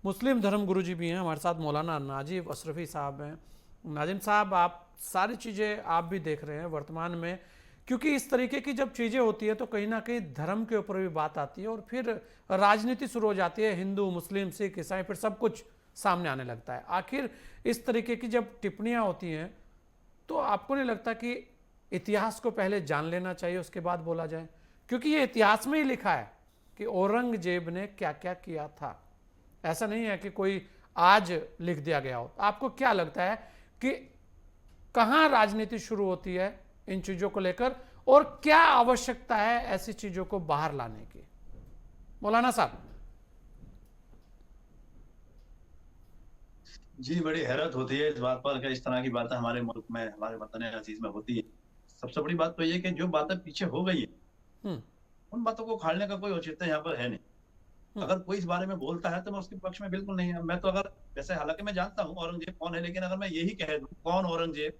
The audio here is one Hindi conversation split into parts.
मुस्लिम धर्म गुरु जी भी हैं हमारे साथ, मौलाना नाजिब अशरफी साहब हैं। नाजिम साहब, आप सारी चीज़ें आप भी देख रहे हैं वर्तमान में, क्योंकि इस तरीके की जब चीज़ें होती है तो कहीं ना कहीं धर्म के ऊपर भी बात आती है और फिर राजनीति शुरू हो जाती है, हिंदू मुस्लिम सिख ईसाई, फिर सब कुछ सामने आने लगता है। आखिर इस तरीके की जब टिप्पणियाँ होती हैं तो आपको नहीं लगता कि इतिहास को पहले जान लेना चाहिए उसके बाद बोला जाए? क्योंकि ये इतिहास में ही लिखा है कि औरंगजेब ने क्या क्या किया था, ऐसा नहीं है कि कोई आज लिख दिया गया हो। आपको क्या लगता है कि कहां राजनीति शुरू होती है इन चीजों को लेकर और क्या आवश्यकता है ऐसी चीजों को बाहर लाने की? मौलाना साहब। जी, बड़ी हैरत होती है इस बात पर कि इस तरह की बातें हमारे मुल्क में, हमारे वतन अजीज में होती है। सबसे बड़ी बात तो ये कि जो बातें पीछे हो गई है, हम्म। उन बातों को उखाड़ने का कोई औचित्य यहाँ पर है नहीं। हम्म। अगर कोई इस बारे में बोलता है तो मैं उसके पक्ष में बिल्कुल नहीं है। मैं तो अगर, जैसे हालांकि मैं जानता हूँ औरंगजेब कौन है, लेकिन अगर मैं यही कह दूं कौन औरंगजेब,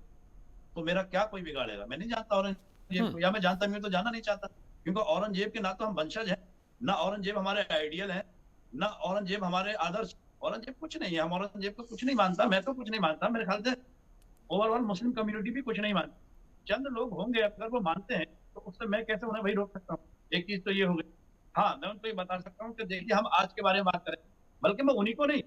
तो मेरा क्या कोई बिगाड़ेगा? मैं नहीं जानता औरंगजेब हम्म। को, या मैं जानता भी हूं तो जानना नहीं चाहता, क्योंकि औरंगजेब के ना तो हम वंशज हैं, ना औरंगजेब हमारे आइडियल हैं, ना औरंगजेब हमारे आदर्श। औरंगजेब कुछ नहीं है, हम औरंगजेब को कुछ नहीं मानता, मैं तो कुछ नहीं मानता, मेरे ख्याल से ओवरऑल मुस्लिम कम्युनिटी भी कुछ नहीं मानती। चंद लोग होंगे अगर वो मानते हैं, तो उससे मैं कैसे उन्हें वही रोक सकता हूँ? एक चीज तो ये हो गई। हाँ, मैं उनको ये बता सकता हूँ कि देखिए, हम आज के बारे में बात करें, बल्कि मैं उन्हीं को नहीं,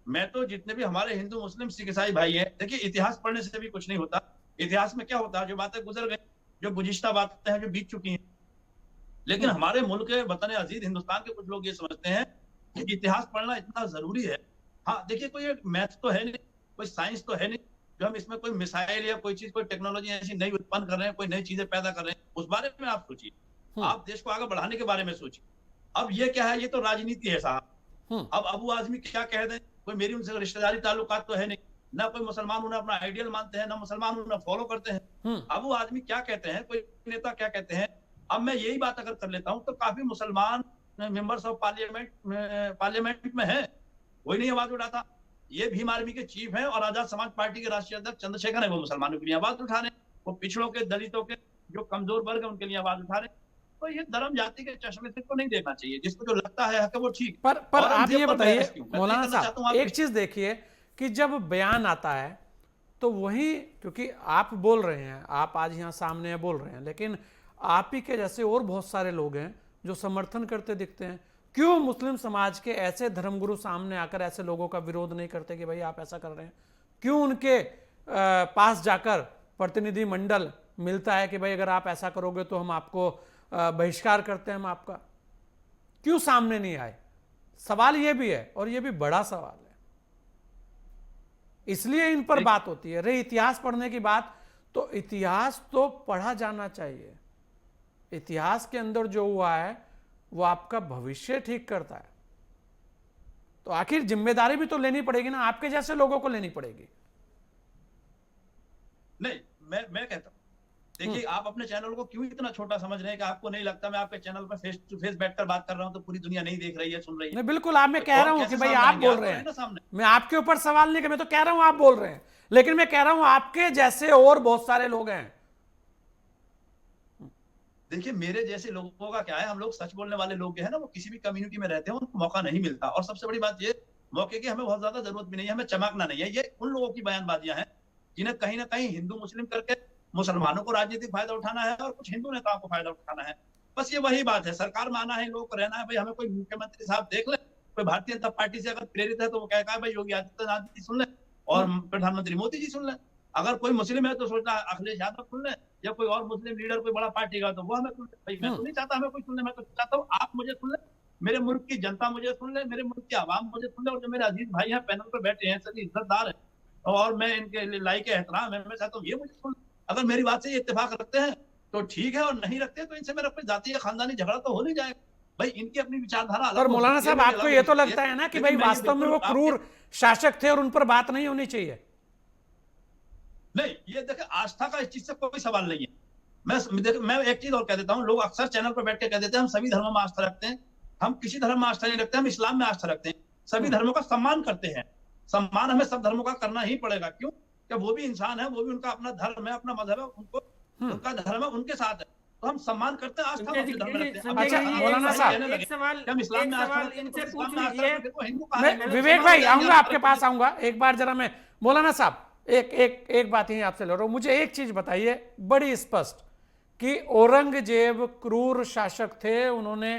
मैं तो जितने भी हमारे हिंदू मुस्लिम सिख ईसाई भाई हैं, देखिए इतिहास पढ़ने से भी कुछ नहीं होता। इतिहास में क्या होता है, जो बातें गुजर गई, जो गुजिश्ता बातें हैं, जो बीत चुकी हैं। लेकिन हम्म। हमारे मुल्क के वतन अजीज हिंदुस्तान के कुछ लोग ये समझते हैं कि इतिहास पढ़ना इतना जरूरी है। हाँ देखिए, कोई मैथ तो है नहीं, कोई साइंस तो है नहीं, जो हम इसमें कोई मिसाइल या कोई चीज, कोई टेक्नोलॉजी ऐसी नई उत्पन्न कर रहे हैं, कोई नई चीजें पैदा कर रहे हैं, उस बारे में आप सोचिए। हम्म। आप देश को आगे बढ़ाने के बारे में सोचिए। अब ये क्या है, ये तो राजनीति है साहब। हम्म। अब अबू आजमी क्या कह दें, कोई मेरी उनसे रिश्तेदारी ताल्लुकात तो है नहीं, ना कोई मुसलमान उन्हें अपना आइडियल मानते हैं, ना मुसलमान उन्हें फॉलो करते हैं। हम्म। अबू आजमी क्या कहते हैं, कोई नेता क्या कहते हैं, अब मैं यही बात अगर कर लेता हूं तो काफी मुसलमान मेंबर्स ऑफ पार्लियामेंट में है, कोई नहीं आवाज उठाता। ये भीम आर्मी के चीफ हैं और आजाद समाज पार्टी के राष्ट्रीय अध्यक्ष चंद्रशेखर है, वो मुसलमानों के लिए आवाज उठा रहे हैं, वो पिछड़ों के, दलितों के, जो कमजोर वर्ग है उनके लिए आवाज उठा रहे हैं। तो ये धर्म जाति के चश्मे से तो नहीं देखना चाहिए, जिसको जो लगता है हक है वो ठीक। पर आप औरंगजेब ये पर बताइए बहस क्यों, मैं तो ये मौलाना करना चाहता साहब, हूँ आपके। एक चीज देखिए कि जब बयान आता है तो वही, क्योंकि आप बोल रहे हैं, आप आज यहां सामने बोल रहे हैं, लेकिन आप ही के जैसे और बहुत सारे लोग हैं जो समर्थन करते दिखते हैं। क्यों मुस्लिम समाज के ऐसे धर्मगुरु सामने आकर ऐसे लोगों का विरोध नहीं करते कि भाई आप ऐसा कर रहे हैं? क्यों उनके पास जाकर प्रतिनिधि मंडल मिलता है कि भाई अगर आप ऐसा करोगे तो हम आपको बहिष्कार करते हैं हम आपका? क्यों सामने नहीं आए? सवाल यह भी है और यह भी बड़ा सवाल है, इसलिए इन पर बात होती है। रही इतिहास पढ़ने की बात, तो इतिहास तो पढ़ा जाना चाहिए। इतिहास के अंदर जो हुआ है वो आपका भविष्य ठीक करता है, तो आखिर जिम्मेदारी भी तो लेनी पड़ेगी ना, आपके जैसे लोगों को लेनी पड़ेगी। नहीं, मैं कहता हूँ, देखिए आप अपने चैनल को क्यों इतना छोटा समझ रहे हैं कि आपको नहीं लगता मैं आपके चैनल पर फेस टू फेस बैठकर बात कर रहा हूं तो पूरी दुनिया नहीं देख रही है, सुन रही है? नहीं बिल्कुल, आप, मैं कह रहा और हूं कि कैसे भाई सामने आप आएंगे? बोल आप रहे तो है हैं, ना सामने। मैं आपके ऊपर सवाल नहीं कर, मैं तो कह रहा हूं आप बोल रहे हैं, लेकिन मैं कह रहा हूं आपके जैसे और बहुत सारे लोग हैं। देखिए मेरे जैसे लोगों का क्या है, हम लोग सच बोलने वाले लोग जो है ना, वो किसी भी कम्युनिटी में रहते हैं, उनको मौका नहीं मिलता। और सबसे बड़ी बात ये, मौके की हमें बहुत ज्यादा जरूरत भी नहीं है, हमें चमकना नहीं है। ये उन लोगों की बयानबाजियां हैं जिन्हें कहीं ना कहीं हिंदू मुस्लिम करके मुसलमानों को राजनीतिक फायदा उठाना है और कुछ हिंदू नेताओं को फायदा उठाना है। बस ये वही बात है, सरकार में आना है, लोगों को रहना है। भाई हमें कोई मुख्यमंत्री साहब देख ले, कोई भारतीय जनता पार्टी से अगर प्रेरित है तो वो कहता है भाई योगी आदित्यनाथ जी सुन ले और प्रधानमंत्री मोदी जी सुन ले। अगर कोई मुस्लिम है तो सोचता है अखिलेश यादव सुन ले, या कोई और मुस्लिम लीडर कोई बड़ा पार्टी का, तो वो हमें सुन ले। भाई मैं तो नहीं चाहता हमें कोई सुन ले, मैं तो चाहता हूँ आप मुझे सुन ले, मेरे मुल्क की जनता मुझे सुन ले, मेरे मुल्क की आवाम मुझे सुन ले, और जो मेरे अजीज भाई हैं पैनल पर बैठे हैं सभी इज्जतदार हैं और मैं इनके लाइक एहतराम है, मैं चाहता हूँ ये मुझे सुन ले। अगर मेरी बात से ये इत्तेफाक रखते हैं तो ठीक है, और नहीं रखते तो इनसे मेरा कोई जातीय खानदानी झगड़ा तो हो नहीं जाएगा। भाई इनकी अपनी विचारधारा पर अलग हो मौलाना सकती है, साहब, मेरी आपको अलग यह हो तो सकती है, लगता है ना कि भाई लेकिन मैं ये वास्तव में वो बिल्कुल आपके। क्रूर शासक थे और उन पर बात नहीं होनी चाहिए? नहीं, ये देखिए आस्था का इस चीज से कोई सवाल नहीं है। मैं एक चीज और कह देता हूँ, लोग अक्सर चैनल पर बैठ के कह देते हैं हम सभी धर्मों में आस्था रखते हैं। हम किसी धर्म में आस्था नहीं रखते, हम इस्लाम में आस्था रखते हैं, सभी धर्मों का सम्मान करते हैं। सम्मान हमें सब धर्मों का करना ही पड़ेगा, क्यों? कि वो भी इंसान है, वो भी, उनका अपना धर्म है, अपना मजहब है, उनको उनका धर्म है, उनके साथ है। तो हम सम्मान करते हैं, आस्था हम अपने धर्म में रखते हैं। अब अच्छा, जैसे मौलाना हम साहब, कहने लगे एक सवाल कि हम इस्लाम में आस्था रखते हैं, तो इनसे इस्लाम पूछ में आस्था लीजिए। रखते हैं, तो हिंदू कहाँ मैं है? विवेक भाई आऊंगा आपके पास, आऊंगा एक बार। जरा मैं मौलाना साहब एक बात ही आपसे ले रहा हूं, मुझे एक चीज बताइए बड़ी स्पष्ट कि औरंगजेब क्रूर शासक थे, उन्होंने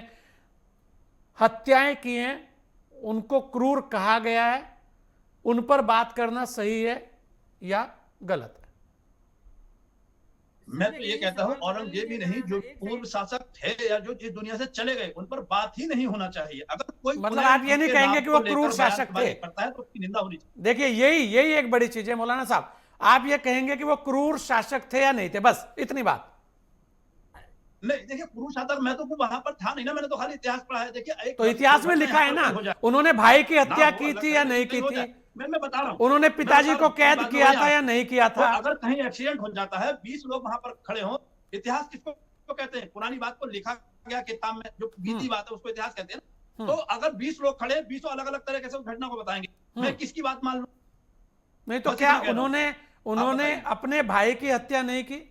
हत्याएं की हैं, उनको क्रूर कहा गया है, उन पर बात करना सही है या गलत है? मैं तो ये कहता हूँ औरंगजेब ही नहीं, जो पूर्व शासक थे या जो इस दुनिया से चले गए, उन पर बात ही नहीं होना चाहिए। अगर कोई मतलब आप ये नहीं कहेंगे कि वो क्रूर शासक थे? करता है तो उसकी निंदा होनी चाहिए। देखिए यही एक बड़ी चीज है मौलाना साहब, आप ये कहेंगे कि वो क्रूर शासक थे या नहीं थे, बस इतनी बात। नहीं देखिए, क्रूर शासक मैं तो वहां पर था नहीं ना, मैंने तो खाली इतिहास पढ़ा है। देखिए तो इतिहास में लिखा है ना, उन्होंने भाई की हत्या की थी या नहीं की थी, मैं बता रहा हूँ, उन्होंने पिताजी को कैद किया था या नहीं किया तो था। अगर कहीं एक्सीडेंट हो जाता है, 20 लोग वहां पर खड़े हों, इतिहास किसको कहते हैं? पुरानी बात को लिखा गया किताब में जो बीती बात है उसको इतिहास कहते हैं ना। तो अगर 20 लोग खड़े, 20 अलग अलग तरीके से उस घटना को बताएंगे, मैं किसकी बात मान लूं? नहीं तो क्या उन्होंने अपने भाई की हत्या नहीं की?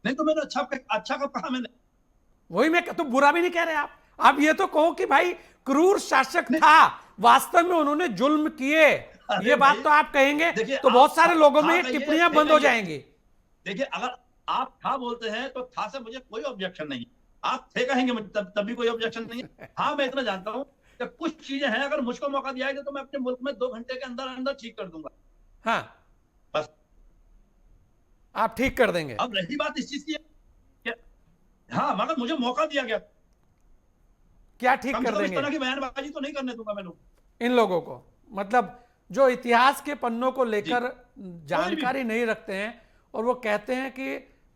नहीं तो मैंने अच्छा कब कहा मैंने? वही मैं तो बुरा भी नहीं कह रहे आप ये तो कहो कि भाई क्रूर शासक था, वास्तव में उन्होंने जुल्म किए, ये बात तो आप कहेंगे तो बहुत सारे लोगों में टिप्पणियां बंद हो जाएंगी। देखिए, अगर आप था बोलते हैं तो था से मुझे कोई ऑब्जेक्शन नहीं, आप थे कहेंगे तब भी कोई ऑब्जेक्शन नहीं है। हाँ, मैं इतना जानता हूं कि कुछ चीजें हैं, अगर मुझको मौका दिया जाए तो मैं अपने मुल्क में 2 घंटे के अंदर अंदर ठीक कर दूंगा। हाँ, बस आप ठीक कर देंगे। अब रही बात इस चीज की, हाँ, मगर मुझे मौका दिया गया, क्या ठीक कर देंगे? इस तरह की बयानबाजी तो नहीं करने दूंगा मैं इन लोगों को, मतलब जो इतिहास के पन्नों को लेकर जानकारी नहीं रखते हैं और वो कहते हैं कि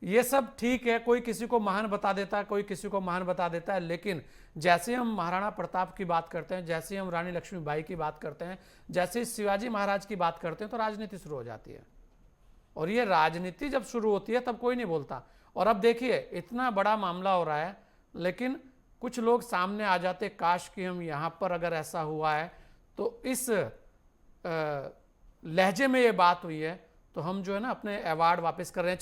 ये सब ठीक है, कोई किसी को महान बता देता है, कोई किसी को महान बता देता है, लेकिन जैसे हम महाराणा प्रताप की बात करते हैं, जैसे हम रानी लक्ष्मीबाई की बात करते हैं, जैसे शिवाजी महाराज की बात करते हैं, तो राजनीति शुरू हो जाती है। और ये राजनीति जब शुरू होती है तब कोई नहीं बोलता। और अब देखिए इतना बड़ा मामला हो रहा है, लेकिन कुछ लोग सामने आ जाते, काश कि हम यहाँ पर अगर ऐसा हुआ है तो इस लहजे में ये बात हुई है, तो हम जो है ना अपने अवार्ड वापस कर रहे हैं। चलिए।